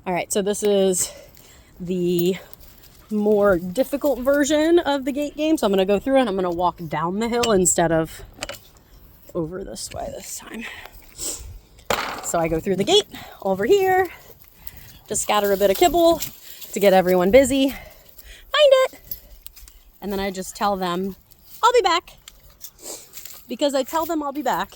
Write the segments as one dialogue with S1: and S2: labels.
S1: All right, so this is the more difficult version of the gate game. So I'm going to go through and I'm going to walk down the hill instead of over this way this time. So I go through the gate over here, just scatter a bit of kibble to get everyone busy. Find it. And then I just tell them, I'll be back. Because I tell them I'll be back,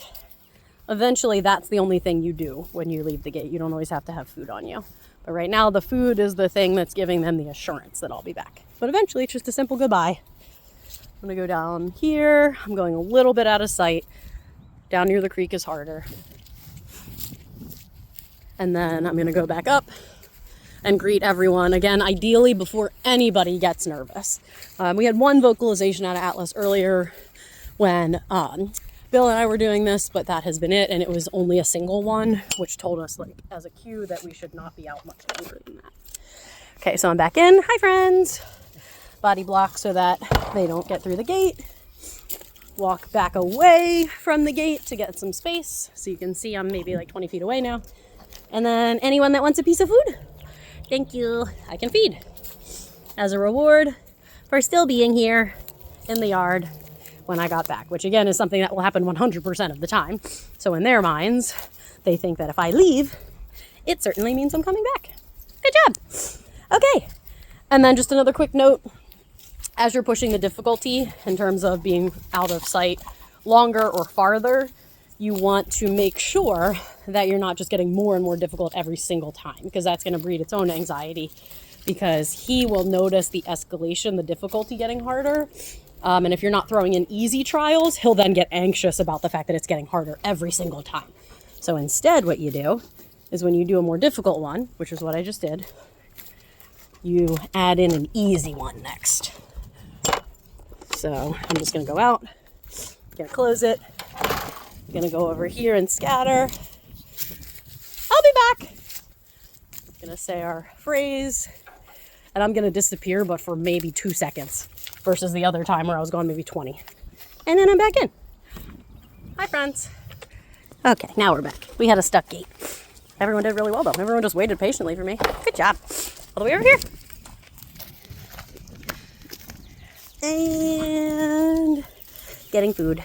S1: eventually that's the only thing you do when you leave the gate. You don't always have to have food on you. But right now the food is the thing that's giving them the assurance that I'll be back. But eventually it's just a simple goodbye. I'm gonna go down here. I'm going a little bit out of sight. Down near the creek is harder. And then I'm gonna go back up and greet everyone again, ideally before anybody gets nervous. We had one vocalization out of Atlas earlier when Bill and I were doing this, but that has been it, and it was only a single one, which told us, like, as a cue that we should not be out much longer than that. Okay, so I'm back in. Hi, friends. Body block so that they don't get through the gate. Walk back away from the gate to get some space, so you can see I'm maybe like 20 feet away now. And then anyone that wants a piece of food, thank you, I can feed. As a reward for still being here in the yard when I got back, which again is something that will happen 100% of the time. So in their minds, they think that if I leave, it certainly means I'm coming back. Good job. Okay. And then just another quick note, as you're pushing the difficulty in terms of being out of sight longer or farther, you want to make sure that you're not just getting more and more difficult every single time, because that's going to breed its own anxiety, because he will notice the escalation, the difficulty getting harder. And if you're not throwing in easy trials, he'll then get anxious about the fact that it's getting harder every single time. So instead, what you do is when you do a more difficult one, which is what I just did, you add in an easy one next. So I'm just going to go out, going to close it, going to go over here and scatter. I'll be back. Going to say our phrase, and I'm going to disappear, but for maybe 2 seconds. Versus the other time where I was gone maybe 20. And then I'm back in. Hi, friends. Okay, now we're back. We had a stuck gate. Everyone did really well, though. Everyone just waited patiently for me. Good job. All the way over here. And getting food.